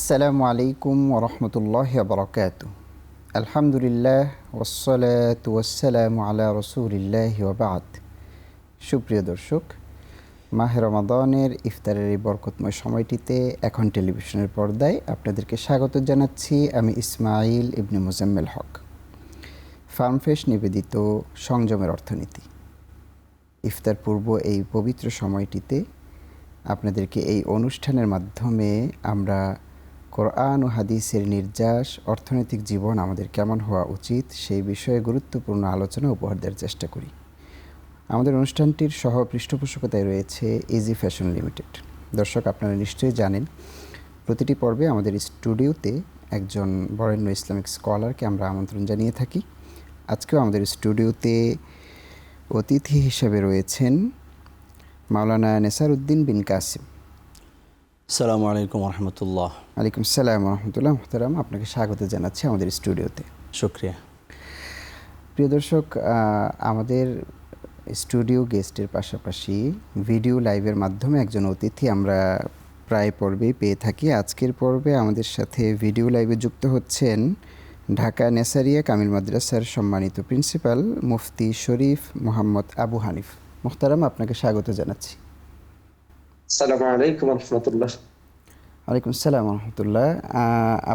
আসসালামু আলাইকুম ওরহমতুল্লাহি ওয়া বারাকাতুহু। আলহামদুলিল্লাহ ওয়াসসালাতু ওয়াসসালামু আলা রাসূলিল্লাহি ওয়া বা'দ। সুপ্রিয় দর্শক, মাহে রমাদানের ইফতারের এই বরকতময় সময়টিতে এখন টেলিভিশনের পর্দায় আপনাদেরকে স্বাগত জানাচ্ছি। আমি ইসমাইল ইবনে মুজাম্মেল হক। ফার্মফ্রেশ নিবেদিত সংযমের অর্থনীতি ইফতার পূর্ব এই পবিত্র সময়টিতে আপনাদেরকে এই অনুষ্ঠানের মাধ্যমে আমরা কোরআন ও হাদিসের নির্যাস অর্থনৈতিক জীবন আমাদের কেমন হওয়া উচিত সেই বিষয়ে গুরুত্বপূর্ণ আলোচনা উপহার দেওয়ার চেষ্টা করি। আমাদের অনুষ্ঠানটির সহ পৃষ্ঠপোষকতায় রয়েছে ইজি ফ্যাশন লিমিটেড। দর্শক, আপনারা নিশ্চয়ই জানেন প্রতিটি পর্বে আমাদের স্টুডিওতে একজন বরেণ্য ইসলামিক স্কলারকে আমরা আমন্ত্রণ জানিয়ে থাকি। আজকেও আমাদের স্টুডিওতে অতিথি হিসেবে রয়েছেন মাওলানা নেসারউদ্দিন বিন কাসিম। আসসালামু আলাইকুম রহমতুল্লাহ। ওয়ালাইকুম আসসালাম রহমতুল্লাহ। মুহতারাম, আপনাকে স্বাগত জানাচ্ছি আমাদের স্টুডিওতে। শুকরিয়া। প্রিয় দর্শক, আমাদের স্টুডিও গেস্টের পাশাপাশি ভিডিও লাইভের মাধ্যমে একজন অতিথি আমরা প্রায় পর্বেই পেয়ে থাকি। আজকের পর্বে আমাদের সাথে ভিডিও লাইভে যুক্ত হচ্ছেন ঢাকা নেসারিয়া কামিল মাদ্রাসার সম্মানিত প্রিন্সিপাল মুফতি শরীফ মোহাম্মদ আবু হানিফ। মুহতারাম, আপনাকে স্বাগত জানাচ্ছি। আসসালামু আলাইকুম রহমতুল্লাহ। ওয়ালাইকুম আসসালাম রহমতুল্লাহ।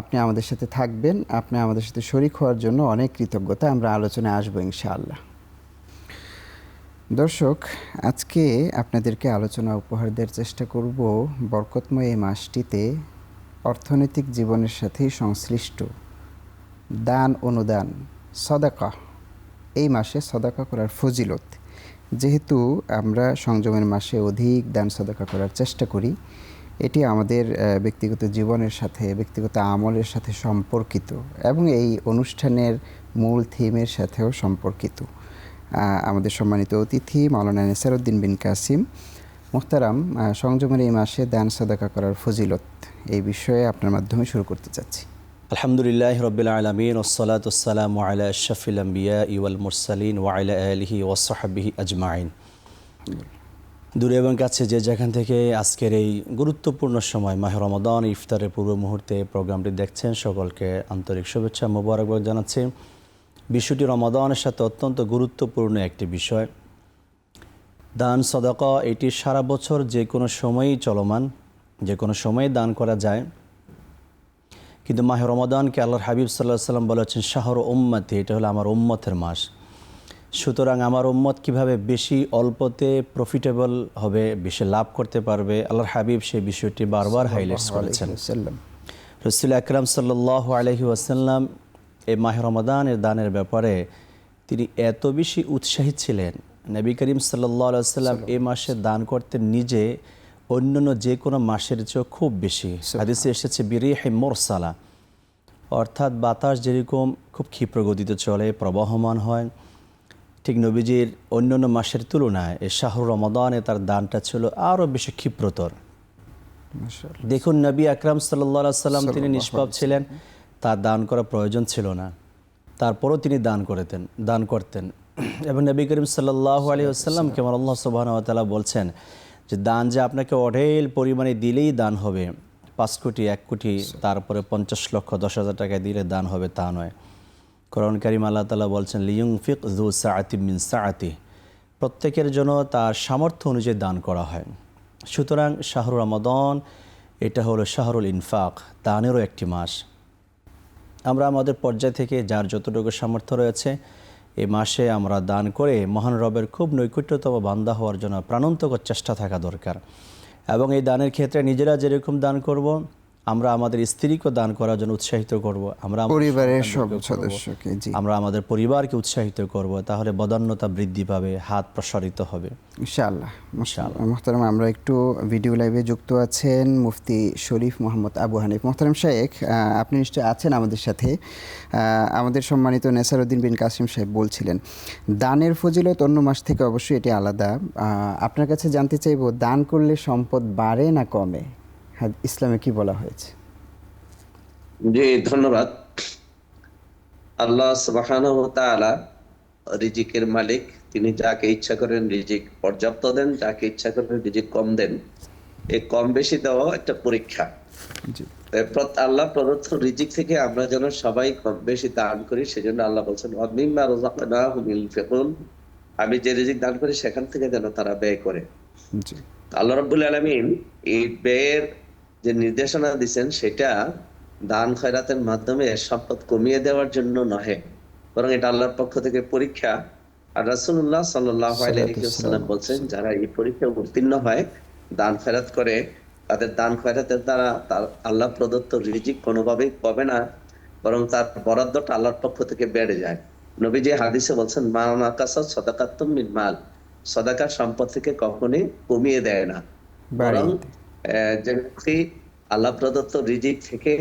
আপনি আমাদের সাথে থাকবেন, আপনি আমাদের সাথে শরীক হওয়ার জন্য অনেক কৃতজ্ঞতা। আমরা আলোচনায় আসবো ইনশাআল্লাহ। দর্শক, আজকে আপনাদেরকে আলোচনা উপহার দেওয়ার চেষ্টা করব বরকতময় এই মাসটিতে অর্থনৈতিক জীবনের সাথেই সংশ্লিষ্ট দান, অনুদান, সদাকা। এই মাসে সদাকা করার ফজিলত, যেহেতু আমরা সংযমের মাসে অধিক দান সদাকা করার চেষ্টা করি, এটি আমাদের ব্যক্তিগত জীবনের সাথে, ব্যক্তিগত আমলের সাথে সম্পর্কিত এবং এই অনুষ্ঠানের মূল থিমের সাথেও সম্পর্কিত। আমাদের সম্মানিত অতিথি মাওলানা নেসারউদ্দিন বিন কাসিম। মুহতারাম, সংযমের এই মাসে দান সদাকা করার ফজিলত, এই বিষয়ে আপনার মাধ্যমে শুরু করতে চাচ্ছি। আলহামদুলিল্লাহ রাব্বিল আলামিন ওয়াসসালাতু ওয়াসসালামু আলা আশরাফিল আমবিয়া ওয়াল মুরসালিন ওয়া আলা আলিহি ওয়া সাহবিহি আজমাইন। দূরে এবং কাছে যে যেখান থেকে আজকের এই গুরুত্বপূর্ণ সময় মাহে রমাদান ইফতারের পূর্ব মুহূর্তে প্রোগ্রামটি দেখছেন, সকলকে আন্তরিক শুভেচ্ছা মোবারকবাদ জানাচ্ছি। বিষয়টি রমাদানের সাথে অত্যন্ত গুরুত্বপূর্ণ একটি বিষয়। দান সদাকা এটি সারা বছর যে কোনো সময়ই চলমান, যে কোনো সময়ে দান করা যায়। কিন্তু মাহে রমাদানকে আল্লাহর হাবিব সাল্লাল্লাহু আলাইহি ওয়াসাল্লাম বলেছেন শাহর উম্মতি, এটা হলো আমার উম্মতের মাস। সুতরাং আমার উম্মত কিভাবে বেশি অল্পতে প্রফিটেবল হবে, বেশি লাভ করতে পারবে, আল্লাহর হাবিব সেই বিষয়টি বারবার হাইলাইটস করেছেন। রাসূল আকরাম সাল্লাল্লাহু আলাইহি ওয়াসাল্লাম এই মাহে রমাদানের দানের ব্যাপারে তিনি এত বেশি উৎসাহী ছিলেন, নবী করিম সাল্লাল্লাহু আলাইহি ওয়াসাল্লাম এই মাসে দান করতেন নিজে অন্যান্য যে কোনো মাসের চেয়েও খুব বেশি। হাদিসে এসেছে বিরিহি মুরসালা, অর্থাৎ বাতাস যেরকম খুব ক্ষিপ্র গতিতে চলে, প্রবহমান হয়, ঠিক নবীজির অন্যান্য মাসের তুলনায় এই শাহরুর রমাদানে তার দানটা ছিল আরও বেশি ক্ষিপ্রতর। দেখুন, নবী আকরাম সাল্লাল্লাহু আলাইহি ওয়াসাল্লাম তিনি নিষ্পাপ ছিলেন, তার দান করা প্রয়োজন ছিল না, তারপরও তিনি দান করতেন। এবং নবী করিম সাল্লাল্লাহু আলাইহি ওয়াসাল্লামকে আমার আল্লাহ সুবহানাহু ওয়া তাআলা বলছেন যে দান যে আপনাকে অঢেল পরিমাণে দিলেই দান হবে, 5 কোটি 1 কোটি তারপরে 50 লক্ষ 10,000 টাকা দিলে দান হবে তা নয়। কোরআন কারীম আল্লাহ তাআলা বলছেন লিয়ুনফিক যু সাআতিন মিন সাআতিহি, প্রত্যেকের জন্য তার সামর্থ্য অনুযায়ী দান করা হয়। সুতরাং শাহরুর রমাদান এটা হলো শাহরুল ইনফাক, দানেরও একটি মাস। আমরা আমাদের পর্যায় থেকে যার যতটুকু সামর্থ্য রয়েছে এই মাসে আমরা দান করে মহান রবের খুব নৈকট্যতম বান্দা হওয়ার জন্য প্রাণান্তকর চেষ্টা থাকা দরকার। এবং এই দানের ক্ষেত্রে নিজেরা যেরকম দান করব, আমরা আমাদের স্ত্রীকে দান করার জন্য উৎসাহিত করব, আমরা পরিবারের সব সদস্যকে, আমরা আমাদের পরিবারকে উৎসাহিত করব, তাহলে বদান্যতা বৃদ্ধি পাবে, হাত প্রসারিত হবে ইনশাআল্লাহ। মুহতারাম, আমরা একটু ভিডিও লাইভে যুক্ত আছেন মুফতি শরীফ মোহাম্মদ আবু হানিফ। মুহতারাম শাইখ, আপনি নিশ্চয়ই আছেন আমাদের সাথে। আমাদের সম্মানিত নেসারউদ্দিন বিন কাসিম সাহেব বলছিলেন দানের ফজিলত অন্য মাস থেকে অবশ্যই এটি আলাদা। আপনার কাছে জানতে চাইব, দান করলে সম্পদ বাড়ে না কমে? ইসলামে কি বলা হয়েছে? জি, ধন্যবাদ। আল্লাহ সুবহানাহু ওয়া তাআলা রিজিকের মালিক, তিনি যাকে ইচ্ছা করেন রিজিক পর্যাপ্ত দেন, যাকে ইচ্ছা করেন রিজিক কম দেন। এই কম বেশি দেওয়া একটা পরীক্ষা। আল্লাহ প্রদত্ত রিজিক থেকে আমরা যেন সবাই কম বেশি দান করি, সেজন্য আল্লাহ বলছেন ওয়ামিম্মা রাযাকনাহুম ইউনফিকুন, আমি যে রিজিক দান করি সেখান থেকে যেন তারা ব্যয় করে। জি। আল্লাহ রাব্বুল আলামিন এই ব্যয়ের যে নির্দেশনা দিচ্ছেন সেটা দান খয়রাতের মাধ্যমে সম্পদ কমিয়ে দেওয়ার জন্য নহে, বরং এটা আল্লাহর পক্ষ থেকে পরীক্ষা। আর রাসূলুল্লাহ সাল্লাল্লাহু আলাইহি ওয়াসাল্লাম বলছেন, যারা এই পরীক্ষায় উত্তীর্ণ হয়, দান খয়রাত করে, তাদের দান খয়রাতের দ্বারা তার আল্লাহ প্রদত্ত রিজিক কোনোভাবেই কমে না, বরং তার বরাদ্দটা আল্লাহর পক্ষ থেকে বেড়ে যায়। নবীজি হাদিসে বলছেন, মা নাকাসাত সাদাকাতুম মিন মাল, সাদাকা সম্পদ থেকে কখনোই কমিয়ে দেয় না, বরং বাড়িয়ে দেয়। যে ব্যক্তি আল্লাহ প্রদত্ত রিজিক থেকে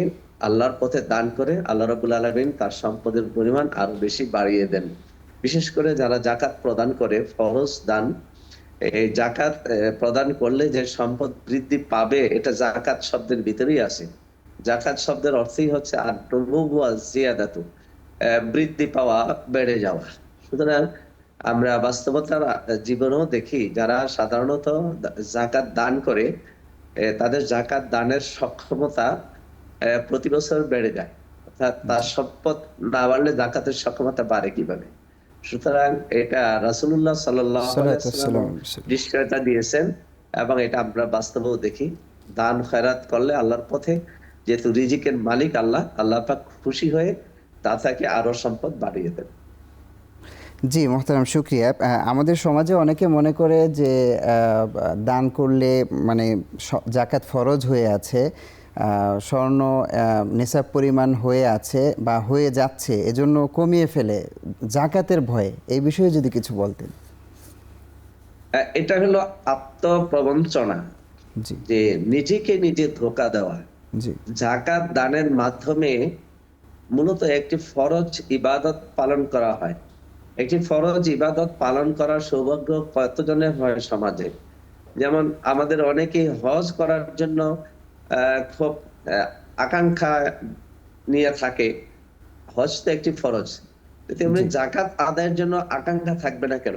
আল্লাহর পথে দান করে, আল্লাহ রাব্বুল আলামিন তার সম্পদের পরিমাণ আরো বেশি বাড়িয়ে দেন। বিশেষ করে যারা জাকাত প্রদান করে, ফরজ দান, এই জাকাত প্রদান করলে যে সম্পদ বৃদ্ধি পাবে, এটা জাকাত শব্দের ভিতরেই আছে। জাকাত শব্দের অর্থই হচ্ছে আর-নমু ওয়া জিয়াদাতু, বৃদ্ধি পাওয়া, বেড়ে যাওয়া। সুতরাং আমরা বাস্তবতার জীবনেও দেখি, যারা সাধারণত জাকাত দান করে, তাদের জাকাত দানের সক্ষমতা প্রতি বছর বেড়ে যায়। অর্থাৎ তার সম্পদ না বাড়লে জাকাতের সক্ষমতা বাড়ে কিভাবে? সুতরাং এটা রাসূলুল্লাহ সাল্লাল্লাহু আলাইহি ওয়াসাল্লাম নিশ্চয়তা দিয়েছেন, এবং এটা আমরা বাস্তবেও দেখি। দান খয়রাত করলে আল্লাহর পথে, যেহেতু রিজিকের মালিক আল্লাহ, আল্লাহ পাক খুশি হয়ে তা থেকে আরো সম্পদ বাড়িয়ে দেন। জি মোহতারাম, শুক্রিয়া। আমাদের সমাজে অনেকে মনে করে যে দান করলে মানে জাকাত ফরজ হয়ে আছে, স্বর্ণ নিসাব পরিমাণ হয়ে আছে বা হয়ে যাচ্ছে, এজন্য কমিয়ে ফেলে জাকাতের ভয়ে। এই বিষয়ে যদি কিছু বলতেন। এটা হলো আত্মপ্রবঞ্চনা, জি যে নিজেকে নিজে ধোঁকা দেওয়া। জি জাকাত দানের মাধ্যমে মূলত একটি ফরজ ইবাদত পালন করা হয়। একটি ফরজ ইবাদত পালন করার সৌভাগ্য কতজনের হয় সমাজে? যেমন আমাদের অনেকেই হজ করার জন্য খুব আকাঙ্ক্ষা নিয়ে থাকে। হজ তো একটি ফরজ, তেমনি জি। জাকাত আদায়ের জন্য আকাঙ্ক্ষা থাকবে না কেন?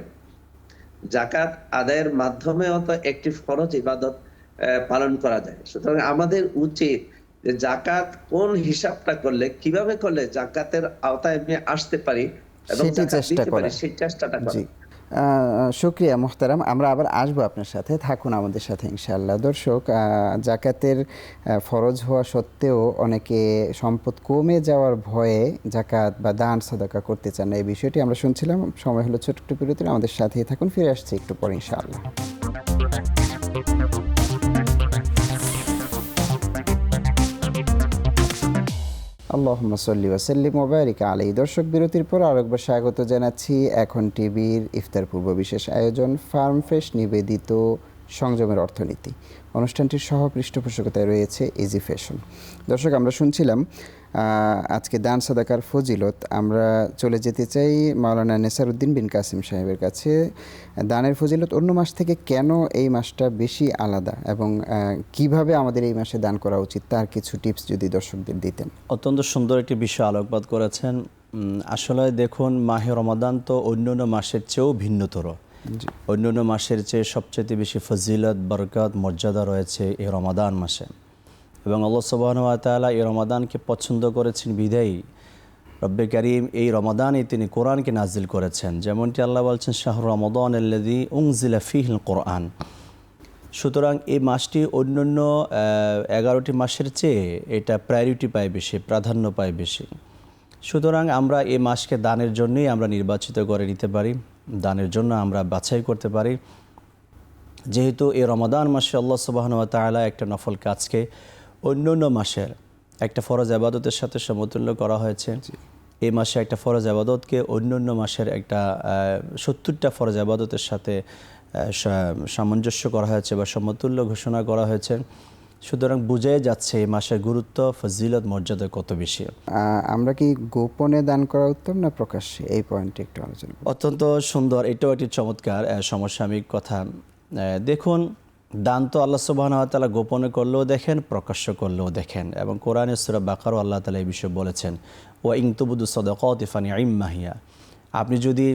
জাকাত আদায়ের মাধ্যমেও তো একটি ফরজ ইবাদত পালন করা যায়। সুতরাং আমাদের উচিত যে জাকাত কোন হিসাবটা করলে, কিভাবে করলে জাকাতের আওতায় আমি আসতে পারি এবং সেটি জাকাত চেষ্টা দিতে পারি, করা। সেই চেষ্টাটা করা। জি, শুক্রিয়া মোহতারাম। আমরা আবার আসবো আপনার সাথে, থাকুন আমাদের সাথে ইনশাআল্লাহ। দর্শক, জাকাতের ফরজ হওয়া সত্ত্বেও অনেকে সম্পদ কমে যাওয়ার ভয়ে জাকাত বা দান সাদাকা করতে চান না, এই বিষয়টি আমরা শুনছিলাম। সময় হলো ছোট্ট একটু বিরতির, আমাদের সাথেই থাকুন, ফিরে আসছি একটু পরে ইনশাআল্লাহ। আল্লাহুম্মা সাল্লি ওয়া সাল্লিম ওয়া বারিক আলাইহি। দর্শক, বিরতির পর আরেকবার স্বাগত জানাচ্ছি এখন টিভির ইফতার পূর্ব বিশেষ আয়োজন ফার্ম ফ্রেশ নিবেদিত সংযমের অর্থনীতি। অনুষ্ঠানটির সহ পৃষ্ঠপোষকতায় রয়েছে ইজি ফ্যাশন। দর্শক, আমরা শুনছিলাম আজকে দান সাদাকার ফজিলত। আমরা চলে যেতে চাই মাওলানা নেসারউদ্দিন বিন কাসিম সাহেবের কাছে। দানের ফজিলত অন্য মাস থেকে কেন এই মাসটা বেশি আলাদা, এবং কিভাবে আমাদের এই মাসে দান করা উচিত, তার কিছু টিপস যদি দর্শকদের দিতেন। অত্যন্ত সুন্দর একটি বিষয় আলোকপাত করেছেন। আসলে দেখুন, মাহে রমাদান তো অন্যান্য মাসের চেয়েও ভিন্নতর। অন্যান্য মাসের চেয়ে সবচেয়ে বেশি ফজিলত, বরকত, মর্যাদা রয়েছে এই রমাদান মাসে। এবং আল্লাহ সুবহানাহু ওয়া তাআলা এই রমাদানকে পছন্দ করেছেন বিধায়ী রব্বে কারীম এই রমাদানে তিনি কোরআনকে নাজিল করেছেন। যেমনটি আল্লাহ বলছেন, শাহরু রমাদান আল্লাযী উনজিলা ফীহিল কোরআন। সুতরাং এই মাসটি অন্যান্য 11টি মাসের চেয়ে এটা প্রায়োরিটি পায় বেশি, প্রাধান্য পায় বেশি। সুতরাং আমরা এই মাসকে দানের জন্যই আমরা নির্বাচিত করে নিতে পারি, দানের জন্য আমরা বাছাই করতে পারি। যেহেতু এই রমাদান মাসে আল্লাহ সুবহানাহু ওয়া তাআলা একটা নফল কাজকে অন্যান্য মাসের একটা ফরজ আবাদতের সাথে সমতুল্য করা হয়েছে। এই মাসে একটা ফরজ আবাদতকে অন্যান্য মাসের একটা 70টা ফরজ আবাদতের সাথে সামঞ্জস্য করা হয়েছে বা সমতুল্য ঘোষণা করা হয়েছে। সুতরাং বুঝাই যাচ্ছে এই মাসের গুরুত্ব, ফজিলত, মর্যাদা কত বেশি। আমরা কি গোপনে দান করা উত্তম না প্রকাশ্যে, এই পয়েন্টে একটু আলোচনা করব। অত্যন্ত সুন্দর, এটাও একটি চমৎকার সমসাময়িক কথা। দেখুন, দান তো আল্লাহ সুবহানাহু ওয়া তাআলা গোপনে করলেও দেখেন, প্রকাশ্য করলেও দেখেন। এবং কোরআনে সূরা বাকারাও আল্লাহ তাআলা এই বিষয়ে বলেছেন, ওয়া ইন তুবদু সাদাকাতি ফানি'ম্মা হিয়া। আপনি যদি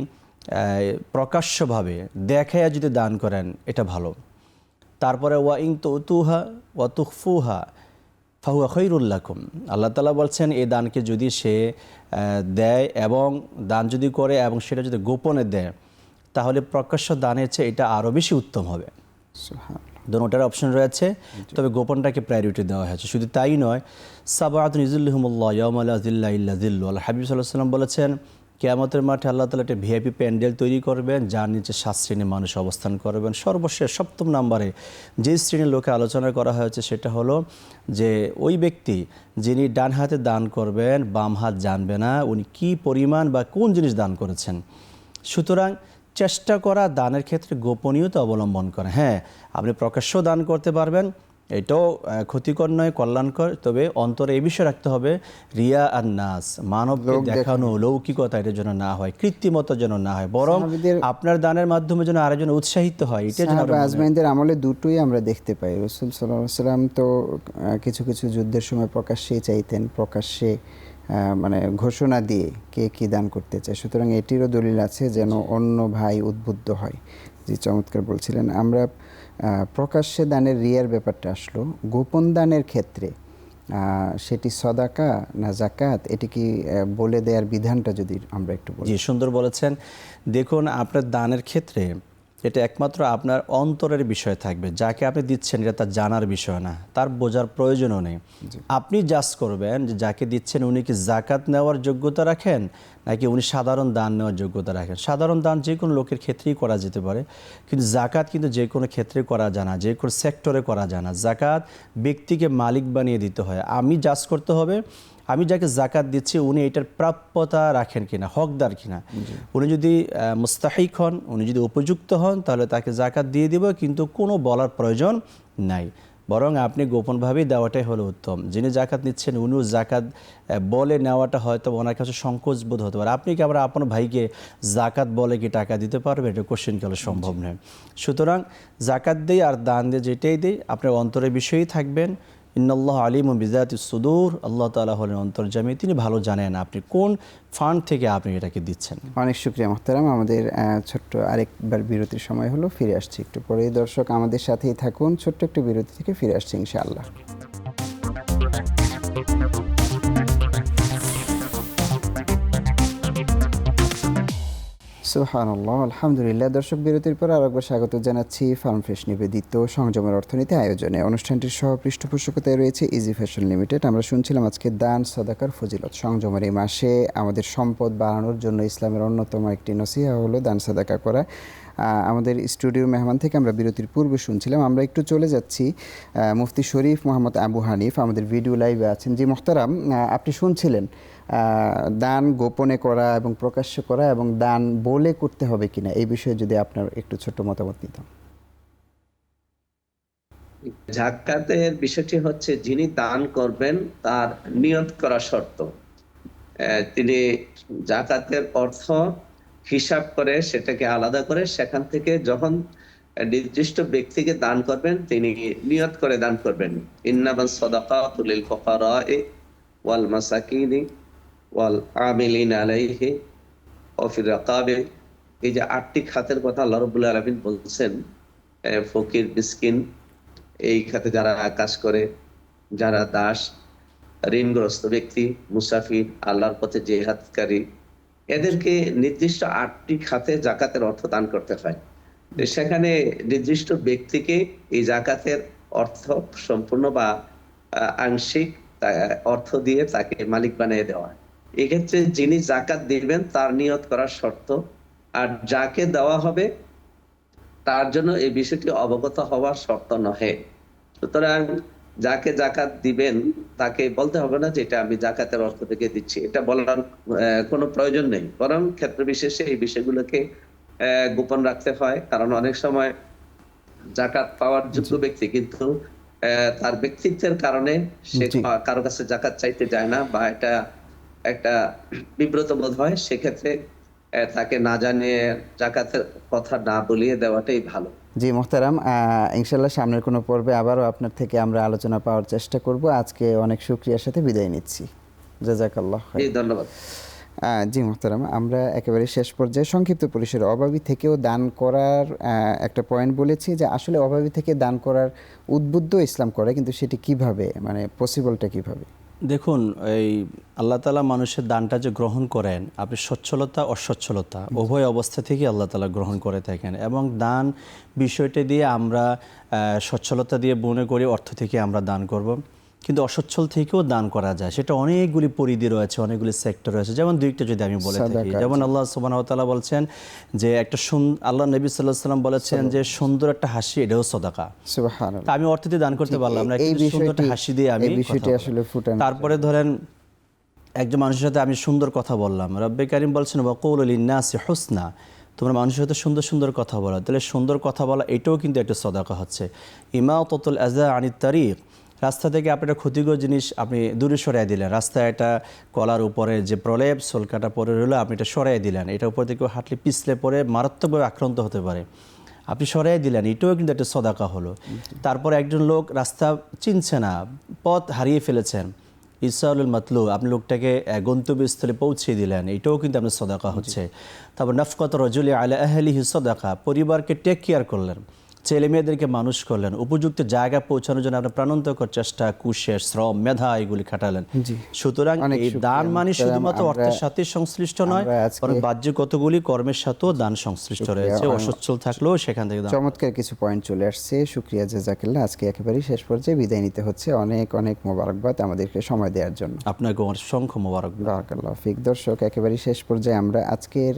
প্রকাশ্যভাবে দেখাইয়া যদি দান করেন, এটা ভালো। তারপরে ওয়া ইন তুতুহা ওয়া তুখফুহা ফাহুয়া খৈরুল লাকুম। আল্লাহ তাআলা বলছেন এই দানকে যদি সে দেয় এবং দান যদি করে এবং সেটা যদি গোপনে দেয় তাহলে প্রকাশ্য দানের চেয়ে এটা আরও বেশি উত্তম হবে। দোনোটার অপশন রয়েছে, তবে গোপনটাকে প্রায়োরিটি দেওয়া হয়েছে। শুধু তাই নয়, সাবাআতুন ইযিল্লুহুমুল্লাহ ইয়াওমা লা যিল্লা ইল্লা যিল্লু। আল্লাহ হাবিব সাল্লাল্লাহু আলাইহি ওয়াসাল্লাম বলেছেন কিয়ামতের মাঠে আল্লাহ তাআলা একটা ভিআইপি প্যান্ডেল তৈরি করবেন যার নিচে 7 শ্রেণীর মানুষ অবস্থান করবেন। সর্বশেষ 7ম নম্বরে যে শ্রেণীর লোকে আলোচনা করা হয়েছে সেটা হলো যে ওই ব্যক্তি যিনি ডান হাতে দান করবেন, বাম হাত জানবে না উনি কী পরিমাণ বা কোন জিনিস দান করেছেন। সুতরাং চেষ্টা করা দানের ক্ষেত্রে গোপনীয়তা অবলম্বন করে। হ্যাঁ, আপনি প্রকাশ্য দান করতে পারবেন, এটাও ক্ষতিকর নয়, কল্যাণকর, তবে অন্তরে এই বিষয় রাখতে হবে রিয়া আর নাস, মানবকে দেখানো, লৌকিকতা এটা যেন না হয়, কৃত্রিমতা যেন না হয়, বরং আপনার দানের মাধ্যমে যেন আরেকজন উৎসাহিত হয়। এটা যেন আজমাইনদের আমলে দুটোই আমরা দেখতে পাই। রাসূল সাল্লাল্লাহু আলাইহি ওয়াসাল্লাম তো কিছু কিছু যুদ্ধের সময় প্রকাশ্যেই চাইতেন, প্রকাশ্যে মানে ঘোষণা দিয়ে কে কী দান করতে চায়। সুতরাং এটিরও দলিল আছে যেন অন্য ভাই উদ্বুদ্ধ হয়। যে চমৎকার বলছিলেন। আমরা প্রকাশ্যে দানের রিয়ার ব্যাপারটা আসলো, গোপন দানের ক্ষেত্রে সেটি সদাকা না জাকাত, এটি কি বলে দেওয়ার বিধানটা যদি আমরা একটু বলি। জি, সুন্দর বলেছেন। দেখুন, আপনার দানের ক্ষেত্রে এটা একমাত্র আপনার অন্তরের বিষয় থাকবে। যাকে আপনি দিচ্ছেন এটা তার জানার বিষয় না, তার বোঝার প্রয়োজনও নেই। আপনি জাজ করবেন যে যাকে দিচ্ছেন উনি কি জাকাত নেওয়ার যোগ্যতা রাখেন নাকি উনি সাধারণ দান নেওয়ার যোগ্যতা রাখেন। সাধারণ দান যে কোনো লোকের ক্ষেত্রেই করা যেতে পারে, কিন্তু জাকাত কিন্তু যে কোনো ক্ষেত্রে করা যায় না, যে কোনো সেক্টরে করা যায় না। জাকাত ব্যক্তিকে মালিক বানিয়ে দিতে হয়। আমি জাজ করতে হবে আমি যাকে জাকাত দিচ্ছি উনি এটার প্রাপ্যতা রাখেন কিনা, হকদার কিনা। উনি যদি মুস্তাহিক হন, উনি যদি উপযুক্ত হন, তাহলে তাকে জাকাত দিয়ে দিব, কিন্তু কোনো বলার প্রয়োজন নাই। বরং আপনি গোপনভাবেই দেওয়াটাই হলো উত্তম। যিনি জাকাত নিচ্ছেন উনিও জাকাত বলে নেওয়াটা হয়তো ওনার কাছে সংকোচ বোধ হতে পারে। আপনি কি আবার আপনার ভাইকে জাকাত বলে কি টাকা দিতে পারবে? এটা কোশ্চেন কেন সম্ভব নয়। সুতরাং জাকাত দেই আর দান দিয়ে যেটাই দেই আপনার অন্তরের বিষয়েই থাকবেন। ইন্নাল্লাহ আলিমুম বিযাতিস সুদূর, আল্লাহ তাআলা হলেন অন্তর্যামী, তিনি ভালো জানেন আপনি কোন ফান্ড থেকে আপনি এটাকে দিচ্ছেন। অনেক শুকরিয়া মুহতারাম। আমাদের ছোট্ট আরেকবার বিরতির সময় হলো, ফিরে আসছি একটু পরে। দর্শক আমাদের সাথেই থাকুন, ছোট্ট একটু বিরতি থেকে ফিরে আসছি ইনশাআল্লাহ। সুবহানাল্লাহ, আলহামদুলিল্লাহ। দর্শক বিরতির পর আরেকবার স্বাগত জানাচ্ছি ফার্ম ফ্রেশ নিবেদিত সংযমের অর্থনীতি আয়োজনে। অনুষ্ঠানটির সহ পৃষ্ঠপোষকতায় রয়েছে ইজি ফ্যাশন লিমিটেড। আমরা শুনছিলাম আজকে দান সাদাকার ফজিলত। সংযমের এই মাসে আমাদের সম্পদ বাড়ানোর জন্য ইসলামের অন্যতম একটি নসিহা হলো দান সাদাকা করা। আমাদের স্টুডিও মেহমান থেকে আমরা বিরতির পূর্বে শুনছিলাম। আমরা একটু চলে যাচ্ছি মুফতি শরীফ মোহাম্মদ আবু হানিফ আমাদের ভিডিও লাইভে আছেন। জি মোহতারাম, আপনি শুনছিলেন দান গোপনে করা এবং প্রকাশ্য করা এবং দান বলে করতে হবে কিনা, এই বিষয়ে যদি আপনার একটু ছোট্ট মতামত নিতাম। জাকাতের বিষয়টি হচ্ছে যিনি দান করবেন তার নিয়ত করা শর্ত। তিনি জাকাতের অর্থ হিসাব করে সেটাকে আলাদা করে সেখান থেকে যখন নির্দিষ্ট ব্যক্তিকে দান করবেন তিনি নিয়ত করে দান করবেন। ইন্নামাস সাদাকাতু লিল ফুকারা'i ওয়াল মাসাকিনি ওয়াল আমিলিন আলাইহি ওয়া ফির রাকাবি। এই যে 8টি খাতের কথা আল্লাহ রাব্বুল আলামিন বলছেন, ফকির, মিসকিন, এই খাতে যারা কাজ করে, যারা দাস, ঋণগ্রস্ত ব্যক্তি, মুসাফির, আল্লাহর পথে জিহাদকারী, এদেরকে নির্দিষ্ট 8টি খাতে জাকাতের অর্থ দান করতে হয়। সেখানে নির্দিষ্ট ব্যক্তিকে এই জাকাতের অর্থ সম্পূর্ণ বা আংশিক অর্থ দিয়ে তাকে মালিক বানিয়ে দেওয়া। এক্ষেত্রে যিনি জাকাত দিবেন তার নিয়ত করার শর্ত, আর যাকে দেওয়া হবে তার জন্য এই বিষয়টি অবগত হওয়ার শর্ত নহে। সুতরাং যাকে জাকাত দিবেন তাকে বলতে হবে না যে এটা আমি জাকাতের অর্থ থেকে দিচ্ছি, এটা বলার কোনো প্রয়োজন নেই। বরং ক্ষেত্র বিশেষে এই বিষয়গুলোকে গোপন রাখতে হয়। কারণ অনেক সময় জাকাত পাওয়ার যোগ্য ব্যক্তি কিন্তু তার ব্যক্তিত্বের কারণে সে কারো কাছে জাকাত চাইতে যায় না, বা এটা একটা বিব্রত বোধ হয়। সেক্ষেত্রে তাকে না জানিয়ে জাকাতের কথা না বলিয়ে দেওয়াটাই ভালো। জি মোহতারাম, ইনশাল্লাহ সামনের কোনো পর্বে আবারও আপনার থেকে আমরা আলোচনা পাওয়ার চেষ্টা করব। আজকে অনেক শুকরিয়ার সাথে বিদায় নিচ্ছি। জাযাকাল্লাহ। ধন্যবাদ। জি মোহতারাম, আমরা একেবারে শেষ পর্যায়ে সংক্ষিপ্ত পরিসরে অভাবী থেকেও দান করার একটা পয়েন্ট বলেছি, যে আসলে অভাবী থেকে দান করার উদ্বুদ্ধ ইসলাম করে, কিন্তু সেটি কিভাবে, মানে পসিবলটা কিভাবে? দেখুন, এই আল্লাহ তাআলা মানুষের দানটা যে গ্রহণ করেন, আপনি সচ্ছলতা অসচ্ছলতা উভয় অবস্থা থেকে আল্লাহ তাআলা গ্রহণ করে থাকেন, এবং দান বিষয়টি দিয়ে আমরা সচ্ছলতা দিয়ে মনে করি অর্থ থেকে আমরা দান করব, কিন্তু অসচ্ছল থেকেও দান করা যায়। সেটা অনেকগুলি পরিধি রয়েছে, অনেকগুলি সেক্টর রয়েছে। যেমন দুইটা যদি আমি বলে থাকি, সাদাকা, যেমন আল্লাহ সুবহানাহু ওয়া তাআলা বলছেন যে একটা আল্লাহ নবী সাল্লাল্লাহু আলাইহি সাল্লাম বলেছেন যে সুন্দর একটা হাসি, এটাও সদাকা। সুবহানাল্লাহ। তা আমি অর্থ দিয়ে দান করতে পারলাম না, এই কিন্তু সুন্দর একটা বিষয়টি- হাসি দিয়ে আমি এই বিষয়টি কথা আসলে বললাম। ফুটানো তারপরে ধরেন একজন মানুষের সাথে আমি সুন্দর কথা বললাম, রব্বে কারিম বলছেন ওয়াকুলু লিন্নাসি হুসনা, তোমরা মানুষের সাথে সুন্দর সুন্দর কথা বলো। তাহলে সুন্দর কথা বলা এটাও কিন্তু একটা সদাকা হচ্ছে। ইমাতাতুল আযা আনিত তারিক, রাস্তা থেকে আপনি একটা ক্ষতিকর জিনিস আপনি দূরে সরাই দিলেন, রাস্তায় একটা কলার উপরে যে প্রলেপ সোলকাটা পরে রইলো, আপনি এটা সরাই দিলেন, এটা উপর থেকে হাঁটলে পিছলে পরে মারাত্মকভাবে আক্রান্ত হতে পারে, আপনি সরাই দিলেন, এটাও কিন্তু একটা সদাকা হলো। তারপরে একজন লোক রাস্তা চিনছে না, পথ হারিয়ে ফেলেছেন, ইসাউল মাতলু, আপনি লোকটাকে গন্তব্যস্থলে পৌঁছে দিলেন, এটাও কিন্তু আপনার সদাকা হচ্ছে। তারপর নফকত রজুলি আলা আহলিহি সদাকা, পরিবারকে টেক কেয়ার করলেন, ছেলে মেয়েদেরকে মানুষ করলেন, উপযুক্ত জায়গায় পৌঁছানোর জন্য আপনার প্রাণান্তকর চেষ্টা, কুশের শ্রম, মেধা এগুলি খাটালেন। সুতরাং অনেক এই শুকরিয়া দান মানে মুহতারাম। শুধুমাত্র অর্থের সাথে সংশ্লিষ্ট নয়, আমরা আজকে- বরং বাহ্য কতগুলি কর্মের সাথেও দান সংশ্লিষ্ট রয়েছে। অসচ্ছল থাকলেও সেখান থেকে দান। চমৎকার কিছু পয়েন্ট চলে আসছে, শুকরিয়া জাযাকাল্লাহ। আজকে একেবারেই শেষ পর্যায়ে বিদায় নিতে হচ্ছে। অনেক অনেক মোবারকবাদ আমাদেরকে সময় দেওয়ার জন্য। আপনাকে অসংখ্য মোবারকবাদ। বারাকাল্লাহ ফিক। দর্শক, একেবারেই শেষ পর্যায়ে আমরা আজকের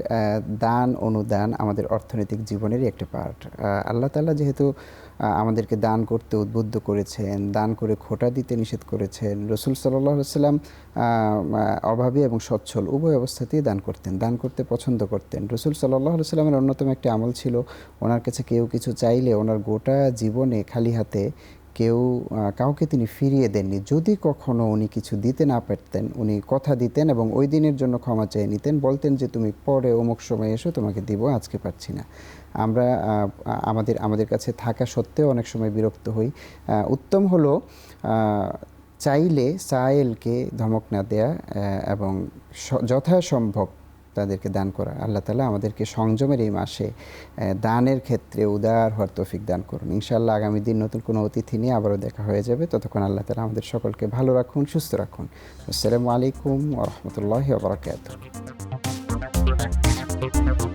দান অনুদান আমাদের অর্থনৈতিক জীবনেরই একটা পার্ট। আল্লাহ তাআলা যেহেতু আমাদেরকে দান করতে উদ্বুদ্ধ করেছেন, দান করে খোঁটা দিতে নিষেধ করেছেন, রাসূল সাল্লাল্লাহু আলাইহি ওয়াসাল্লাম অভাবী এবং সচ্ছল উভয় অবস্থাতেই দান করতেন, দান করতে পছন্দ করতেন। রাসূল সাল্লাল্লাহু আলাইহি ওয়াসাল্লামের অন্যতম একটি আমল ছিল, ওনার কাছে কেউ কিছু চাইলে ওনার গোটা জীবনে খালি হাতে কাউকে তিনি ফিরিয়ে দেননি। যদি কখনো উনি কিছু দিতে না পারতেন, উনি কথা দিতেন এবং ওই দিনের জন্য ক্ষমা চেয়ে নিতেন, বলতেন যে তুমি পরে অমুক সময় এসো, তোমাকে দিব, আজকে পারছি না। আমরা আমাদের কাছে থাকা সত্ত্বেও অনেক সময় বিরক্ত হই। উত্তম হলো চাইলে সায়েলকে ধমক না দেয়া এবং যথাসম্ভব তাদেরকে দান করা। আল্লাহ তাআলা আমাদেরকে সংযমের এই মাসে দানের ক্ষেত্রে উদার হওয়ার তৌফিক দান করুন। ইনশাআল্লাহ আগামী দিন নতুন কোনো অতিথি নিয়ে আবারও দেখা হয়ে যাবে। ততক্ষণ আল্লাহ তাআলা আমাদের সকলকে ভালো রাখুন, সুস্থ রাখুন। আসসালামু আলাইকুম ওয়া রাহমাতুল্লাহি ওয়া বারাকাতুহু।